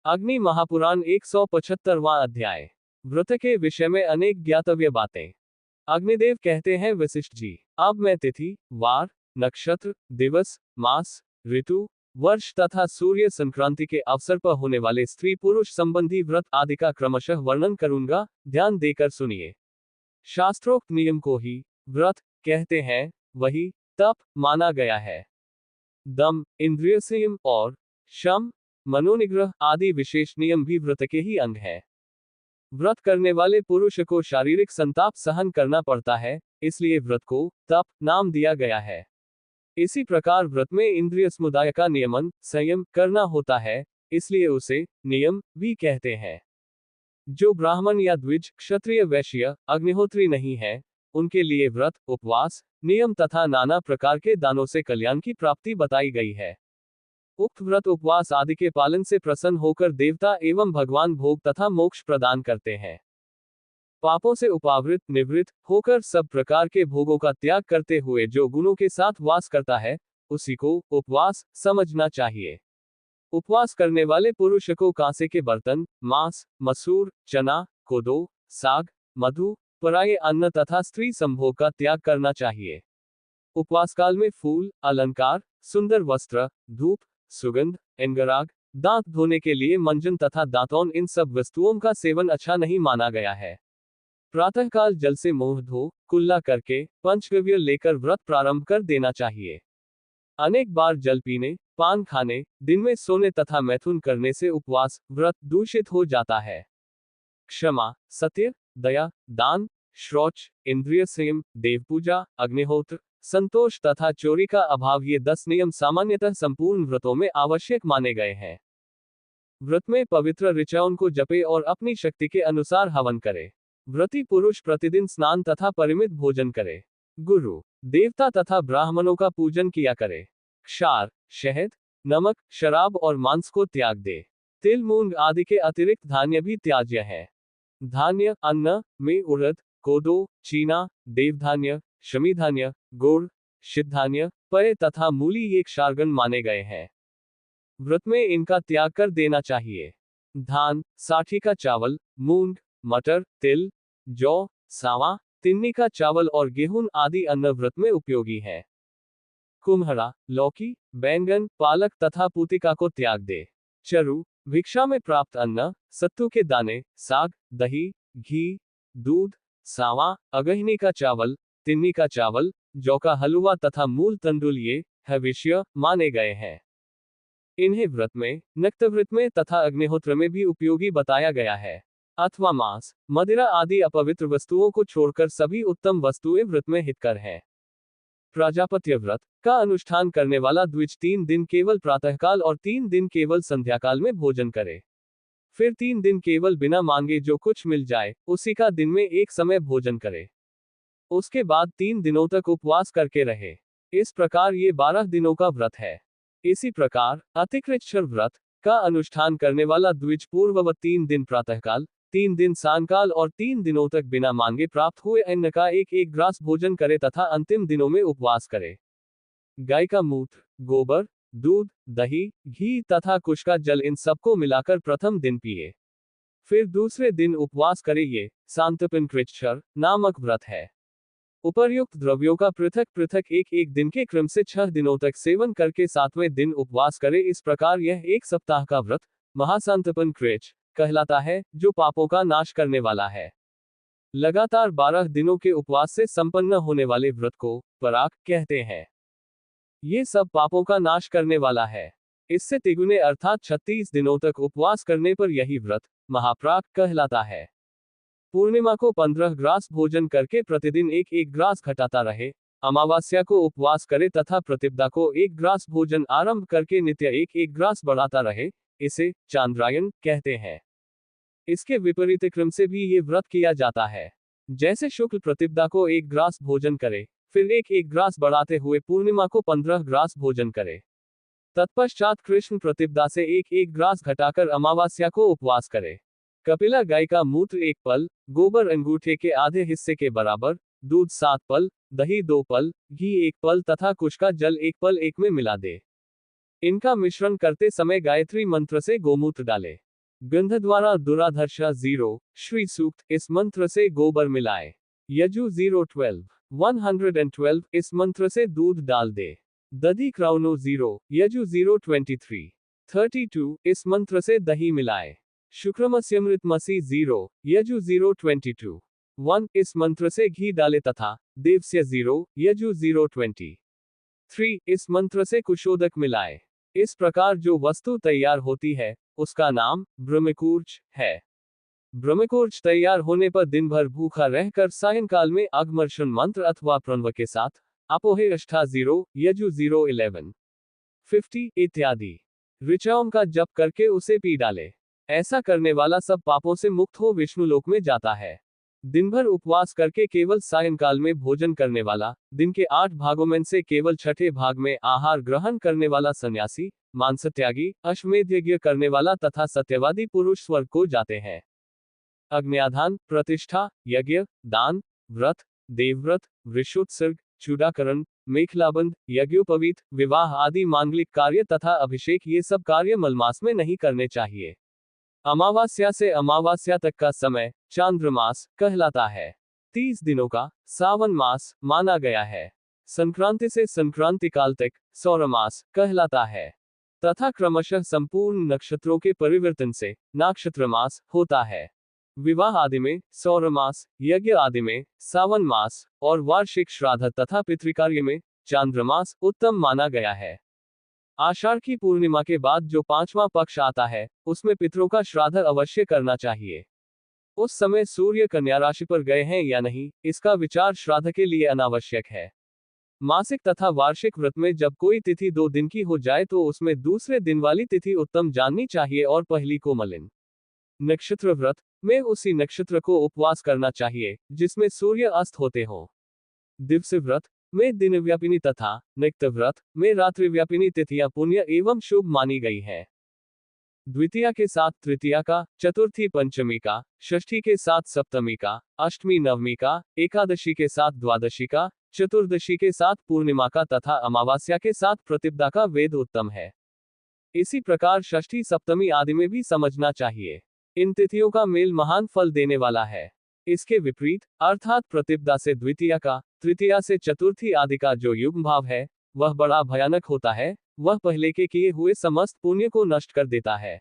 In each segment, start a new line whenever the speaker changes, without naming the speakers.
अग्नि महापुराण 175वां अध्याय। व्रत के विषय में अनेक ज्ञातव्य बातें। अग्निदेव कहते हैं वशिष्ठ जी, अब मैं तिथि, वार, नक्षत्र, दिवस, मास, ऋतु, वर्ष तथा सूर्य संक्रांति के अवसर पर होने वाले स्त्री पुरुष संबंधी व्रत आदि का क्रमशः वर्णन करूंगा, ध्यान देकर सुनिए। शास्त्रोक्त नियम को ही व्रत कहते हैं, वही तप माना गया है। दम, इंद्रिय संयम और शम, मनोनिग्रह आदि विशेष नियम भी व्रत के ही अंग है। व्रत करने वाले पुरुष को शारीरिक संताप सहन करना पड़ता है, इसलिए व्रत को तप नाम दिया गया है। इसी प्रकार व्रत में इंद्रिय समुदाय का नियमन संयम करना होता है, इसलिए उसे नियम भी कहते हैं। जो ब्राह्मण या द्विज, क्षत्रिय, वैश्य, अग्निहोत्री नहीं है, उनके लिए व्रत, उपवास, नियम तथा नाना प्रकार के दानों से कल्याण की प्राप्ति बताई गई है। उक्त व्रत उपवास आदि के पालन से प्रसन्न होकर देवता एवं भगवान भोग तथा मोक्ष प्रदान करते हैं। पापों से उपावृत निवृत्त होकर सब प्रकार के भोगों का त्याग करते हुए जो गुणों के साथ वास करता है, उसी को उपवास समझना चाहिए। उपवास करने वाले पुरुष को कांसे के बर्तन, मांस, मसूर, चना, कोदो, साग, मधु, पराये अन्न तथा स्त्री संभोग का त्याग करना चाहिए। उपवास काल में फूल, अलंकार, सुंदर वस्त्र, धूप, सुगंध, एंगराग, दांत धोने के लिए मंजन तथा दांतौन, इन सब वस्तुओं का सेवन अच्छा नहीं माना गया है। प्रातःकाल जल से मुंह धो कुल्ला करके पंचगव्य लेकर व्रत प्रारंभ कर देना चाहिए। अनेक बार जल पीने, पान खाने, दिन में सोने तथा मैथुन करने से उपवास व्रत दूषित हो जाता है। क्षमा, सत्य, दया, दान, शौच, इंद्रिय संयम, देवपूजा, अग्निहोत्र, संतोष तथा चोरी का अभाव, ये 10 नियम सामान्यतः संपूर्ण व्रतों में आवश्यक माने गए हैं। व्रत में पवित्र ऋचाओं को जपे और अपनी शक्ति के अनुसार हवन करे। व्रती पुरुष प्रतिदिन स्नान तथा परिमित भोजन करे। गुरु, देवता तथा ब्राह्मणों का पूजन किया करे। क्षार, शहद, नमक, शराब और मांस को त्याग दे। तिल, मूंग आदि के अतिरिक्त धान्य भी त्याज्य है। धान्य, अन्न में उड़द, कोदो, चीना, देवधान्य, शमीधान्य, गुड़, सिद्धान्य, पय तथा मूली ये क्षारगण माने गए हैं। व्रत में इनका त्याग कर देना चाहिए। धान, साठी का चावल, मूंग, मटर, तिल, जौ, सावा, तिन्नी का चावल और गेहूं आदि अन्न व्रत में उपयोगी है। कुम्हरा, लौकी, बैंगन, पालक तथा पूतिका को त्याग दे। चरु, भिक्षा में प्राप्त अन्न, सत्तू के दाने, साग, दही, घी, दूध, सावा, अगहिनी का चावल, तिन्नी का चावल, जौ का हलवा तथा मूल तंडुल ये हविष्य माने गए हैं। इन्हें व्रत में, नक्तव्रत में तथा अग्निहोत्र में भी उपयोगी बताया गया है। अथवा मांस, मदिरा आदि अपवित्र वस्तुओं को छोड़कर सभी उत्तम वस्तुएं व्रत में हितकर हैं। प्राजापत्य व्रत का अनुष्ठान करने वाला द्विज 3 दिन केवल प्रातःकाल और 3 दिन केवल संध्याकाल में भोजन करे। फिर 3 दिन केवल बिना मांगे जो कुछ मिल जाए, उसी का दिन में एक समय भोजन करे। उसके बाद 3 दिनों तक उपवास करके रहे। इस प्रकार ये 12 दिनों का व्रत है। इसी प्रकार अतिकृच्छ्र व्रत का अनुष्ठान करने वाला द्विज पूर्ववत 3 दिन प्रातःकाल, 3 दिन सायंकाल और 3 दिनों तक बिना मांगे प्राप्त हुए अन्न का एक ग्रास भोजन करे तथा अंतिम दिनों में उपवास करे। गाय का मूत्र, गोबर, दूध, दही, घी तथा कुश का जल, इन सबको मिलाकर प्रथम दिन पिए। फिर दूसरे दिन उपवास करे। ये सांतपनकृच्छ्र नामक व्रत है। उपर्युक्त द्रव्यों का पृथक पृथक एक दिन के क्रम से 6 दिनों तक सेवन करके 7वें दिन उपवास करे। इस प्रकार यह 1 सप्ताह का व्रत महासांतपनकृच्छ कहलाता है, जो पापों का नाश करने वाला है। लगातार 12 दिनों के उपवास से संपन्न होने वाले व्रत को पराग कहते हैं। ये सब पापों का नाश करने वाला है। इससे तिगुने अर्थात 36 दिनों तक उपवास करने पर यही व्रत महाप्राग कहलाता है। पूर्णिमा को 15 ग्रास भोजन करके प्रतिदिन एक ग्रास घटाता रहे। अमावस्या को उपवास करे तथा प्रतिपदा को 1 ग्रास भोजन आरंभ करके नित्य एक ग्रास बढ़ाता रहे। इसे चांद्रायन कहते हैं। इसके विपरीत क्रम से भी ये व्रत किया जाता है। जैसे शुक्ल प्रतिपदा को 1 ग्रास भोजन करे, फिर एक ग्रास बढ़ाते हुए पूर्णिमा को 15 ग्रास भोजन करे। तत्पश्चात कृष्ण प्रतिपदा से एक ग्रास घटाकर अमावस्या को उपवास करे। कपिला गाय का मूत्र 1 पल, गोबर अंगूठे के आधे हिस्से के बराबर, दूध 7 पल, दही 2 पल, घी 1 पल तथा कुश का जल 1 पल एक में मिला दे। इनका मिश्रण करते समय गायत्री मंत्र से गोमूत्र डाले। गंध द्वारा दुराधर्षा 0, श्री सूक्त इस मंत्र से गोबर मिलाए। यजु 012, 112 इस मंत्र से दूध डाल दे। दधि क्रौनो 0, यजु 023, 32 इस मंत्र से दही मिलाए। शुक्रमस्यमृतमसी 0, यजु 022, 1 इस मंत्र से घी डाले तथा देवस्य 0, यजु 023 इस मंत्र से कुशोदक मिलाए। इस प्रकार जो वस्तु तैयार होती है उसका नाम ब्रह्मकूर्च है। ब्रह्मकूर्च तैयार होने पर दिन भर भूखा रहकर सायंकाल में अग्मर्षण मंत्र अथवा प्रणव के साथ अपोहे अष्टा 0, यजु 011, 50 इत्यादि ऋचाओं का जप करके उसे पी डाले। ऐसा करने वाला सब पापों से मुक्त हो विष्णुलोक में जाता है। दिन भर उपवास करके केवल सायंकाल में भोजन करने वाला, दिन के 8 भागों में से केवल छठे भाग में आहार ग्रहण करने वाला सन्यासी, मांसत्यागी, अश्वमेध यज्ञ करने वाला तथा सत्यवादी पुरुष स्वर्ग को जाते हैं। अग्न्याधान, प्रतिष्ठा, यज्ञ, दान, व्रत, देवव्रत, वृषोत्सर्ग, चूडाकरण, मेखलाबंध, यज्ञोपवीत, विवाह आदि मांगलिक कार्य तथा अभिषेक ये सब कार्य मलमास में नहीं करने चाहिए। अमावास्या से अमावास्या तक का समय चांद्रमास कहलाता है। 30 दिनों का सावन मास माना गया है। संक्रांति से संक्रांति काल तक सौरमास कहलाता है तथा क्रमशः संपूर्ण नक्षत्रों के परिवर्तन से नक्षत्र मास होता है। विवाह आदि में सौरमास, यज्ञ आदि में सावन मास और वार्षिक श्राद्ध तथा पितृकार्य में चांद्रमास उत्तम माना गया है। आषाढ़ की पूर्णिमा के बाद जो 5वां पक्ष आता है उसमें पितरों का श्राद्ध अवश्य करना चाहिए। उस समय सूर्य कन्या राशि पर गए हैं या नहीं इसका विचार श्राद्ध के लिए अनावश्यक है। मासिक तथा वार्षिक व्रत में जब कोई तिथि 2 दिन की हो जाए तो उसमें दूसरे दिन वाली तिथि उत्तम जाननी चाहिए और पहली को मलिन। नक्षत्र व्रत में उसी नक्षत्र को उपवास करना चाहिए जिसमें सूर्य अस्त होते हो। दिवस व्रत में दिन व्यापिनी तथा निक्त व्रत में रात्रि व्यापिनी तिथियां पुण्य एवं शुभ मानी गई है। द्वितीया के साथ तृतीया का, चतुर्थी पंचमी का, षष्ठी के साथ सप्तमी का, अष्टमी नवमी का, एकादशी के साथ द्वादशी का, चतुर्दशी के साथ पूर्णिमा का तथा अमावास्या के साथ प्रतिपदा का वेद उत्तम है। इसी प्रकार षष्ठी सप्तमी आदि में भी समझना चाहिए। इन तिथियों का मेल महान फल देने वाला है। इसके विपरीत अर्थात प्रतिपदा से द्वितीया का, तृतीया से चतुर्थी आदि का जो युग्म भाव है वह बड़ा भयानक होता है। वह पहले के किए हुए समस्त पुण्य को नष्ट कर देता है।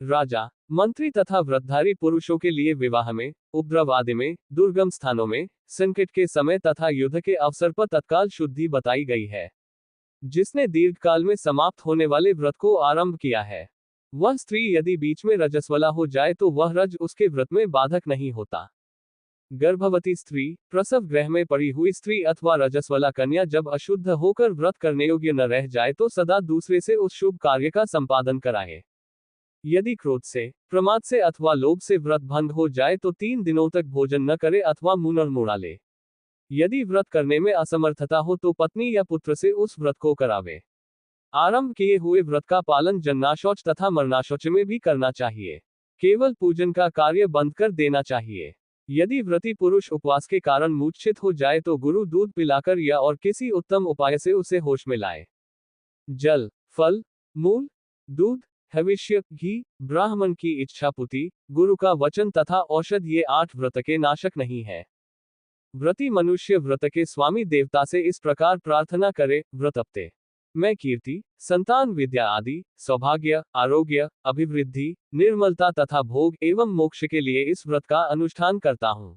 राजा, मंत्री तथा व्रतधारी पुरुषों के लिए विवाह में, उपद्रव आदि में, दुर्गम स्थानों में, संकट के समय तथा युद्ध के अवसर पर तत्काल शुद्धि बताई गई है। जिसने दीर्घकाल में समाप्त होने वाले व्रत को आरंभ किया है वह स्त्री यदि बीच में रजस्वला हो जाए तो वह रज उसके व्रत में बाधक नहीं होता। गर्भवती स्त्री, प्रसव गृह में पड़ी हुई स्त्री अथवा रजस्वला कन्या जब अशुद्ध होकर व्रत करने योग्य न रह जाए तो सदा दूसरे से उस शुभ कार्य का संपादन कराए। यदि क्रोध से, प्रमाद से अथवा लोभ से व्रत भंग हो जाए तो 3 दिनों तक भोजन न करे अथवा मुंह मुड़ा ले। यदि व्रत करने में असमर्थता हो तो पत्नी या पुत्र से उस व्रत को करावे। आरंभ किए हुए व्रत का पालन जन्नाशौच तथा मरणाशौच में भी करना चाहिए। केवल पूजन का कार्य बंद कर देना चाहिए। यदि व्रती पुरुष उपवास के कारण मूर्छित हो जाए तो गुरु दूध पिलाकर या और किसी उत्तम उपाय से उसे होश में लाए। जल, फल, मूल, दूध, हविष्य, घी, ब्राह्मण की इच्छा पूर्ति, गुरु का वचन तथा औषध ये 8 व्रत के नाशक नहीं है। व्रती मनुष्य व्रत के स्वामी देवता से इस प्रकार प्रार्थना करे, व्रत अपते मैं कीर्ति, संतान विद्या आदि, सौभाग्य, आरोग्य, अभिवृद्धि, निर्मलता तथा भोग एवं मोक्ष के लिए इस व्रत का अनुष्ठान करता हूँ।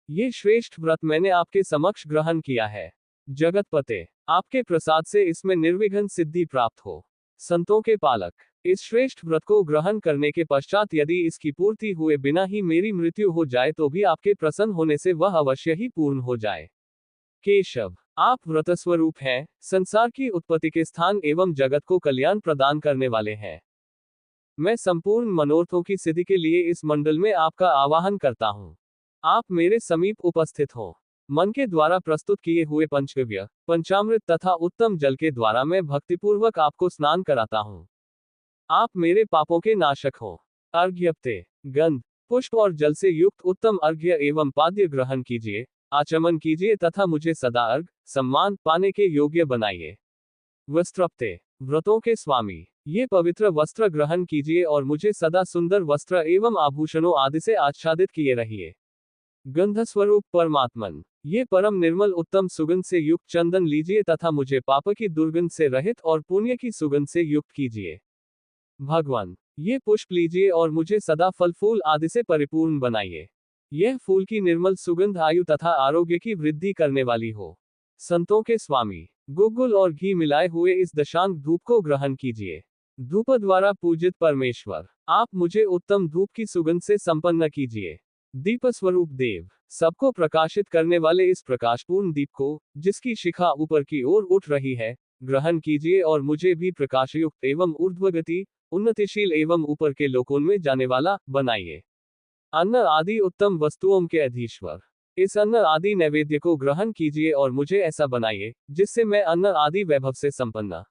ये श्रेष्ठ व्रत मैंने आपके समक्ष ग्रहण किया है। जगतपते, आपके प्रसाद से इसमें निर्विघ्न सिद्धि प्राप्त हो। संतों के पालक, इस श्रेष्ठ व्रत को ग्रहण करने के पश्चात यदि इसकी पूर्ति हुए बिना ही मेरी मृत्यु हो जाए तो भी आपके प्रसन्न होने से वह अवश्य ही पूर्ण हो जाए। केशव, आप व्रत स्वरूप हैं, संसार की उत्पत्ति के स्थान एवं जगत को कल्याण प्रदान करने वाले हैं। मैं संपूर्ण मनोरथों की सिद्धि के लिए इस मंडल में आपका आवाहन करता हूँ। आप मेरे समीप उपस्थित हो। मन के द्वारा प्रस्तुत किए हुए पंचगव्य, पंचामृत तथा उत्तम जल के द्वारा मैं भक्तिपूर्वक आपको स्नान कराता हूँ। आप मेरे पापों के नाशक हो। अर्घ्यप्ते, गंध, पुष्प और जल से युक्त उत्तम अर्घ्य एवं पाद्य ग्रहण कीजिए, आचमन कीजिए तथा मुझे सदा अर्घ सम्मान पाने के योग्य बनाइए। वस्त्रप्ते, व्रतों के स्वामी, ये पवित्र वस्त्र ग्रहण कीजिए और मुझे सदा सुंदर वस्त्र एवं आभूषणों आदि से आच्छादित किए रहिए। गंध स्वरूप परमात्मन, ये परम निर्मल उत्तम सुगंध से युक्त चंदन लीजिए तथा मुझे पाप की दुर्गंध से रहित और पुण्य की सुगंध से युक्त कीजिए। भगवान, ये पुष्प लीजिए और मुझे सदा फल फूल आदि से परिपूर्ण बनाइए। यह फूल की निर्मल सुगंध आयु तथा आरोग्य की वृद्धि करने वाली हो। संतों के स्वामी, गुग्गुल और घी मिलाए हुए इस दशांग धूप को ग्रहण कीजिए। धूप द्वारा पूजित परमेश्वर, आप मुझे उत्तम धूप की सुगंध से संपन्न कीजिए। दीप स्वरूप देव, सबको प्रकाशित करने वाले इस प्रकाशपूर्ण दीप को, जिसकी शिखा ऊपर की ओर उठ रही है, ग्रहण कीजिए और मुझे भी प्रकाशयुक्त एवं ऊर्ध्वगति, उन्नतिशील एवं ऊपर के लोकों में जाने वाला बनाइए। अन्न आदि उत्तम वस्तुओं के अधीश्वर, इस अन्न आदि नैवेद्य को ग्रहण कीजिए और मुझे ऐसा बनाइए जिससे मैं अन्न आदि वैभव से संपन्न,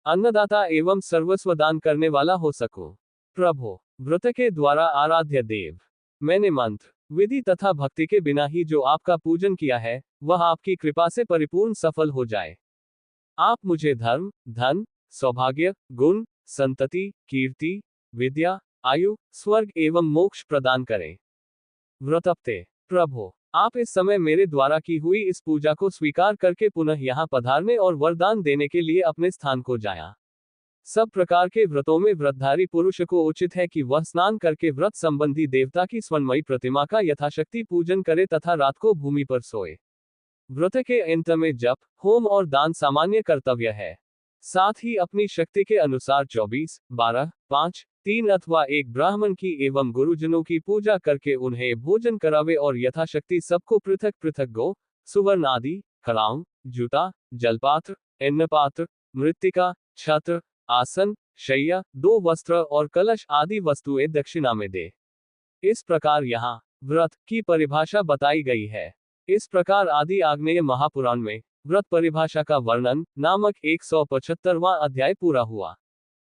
अन्नदाता एवं सर्वस्व दान करने वाला हो सकूं। प्रभु, व्रत के द्वारा आराध्य देव, मैंने मंत्र, विधि तथा भक्ति के बिना ही जो आपका पूजन किया है, वह आपकी कृपा से परिपूर्ण सफल हो जाए। आप मुझे धर्म, धन, सौभाग्य, गुण, संतति, कीर्ति, विद्या, आयु, स्वर्ग एवं मोक्ष प्रदान करें। व्रतप्ते, प्रभु, आप इस समय मेरे द्वारा की हुई इस पूजा को स्वीकार करके पुनः यहाँ पधारने और वरदान देने के लिए अपने स्थान को जाया। सब प्रकार के व्रतों में व्रतधारी पुरुष को उचित है कि वह स्नान करके व्रत संबंधी देवता की स्वर्णमयी प्रतिमा का यथाशक्ति पूजन करे तथा रात को भूमि पर सोए। व्रत के अंत में जप, होम और दान सामान्य कर्तव्य है। साथ ही अपनी शक्ति के अनुसार 24, 12, 5, 3 अथवा 1 ब्राह्मण की एवं गुरुजनों की पूजा करके उन्हें भोजन करावे और यथाशक्ति सबको पृथक पृथक गो, सुवर्ण आदि, खड़ाऊं, जूता, जलपात्र, अन्नपात्र, मृत्तिका, छत्र, आसन, शैया, 2 वस्त्र और कलश आदि वस्तुएं दक्षिणा में दे। इस प्रकार यहाँ व्रत की परिभाषा बताई गई है। इस प्रकार आदि आग्नेय महापुराण में व्रत परिभाषा का वर्णन नामक 175वां अध्याय पूरा हुआ।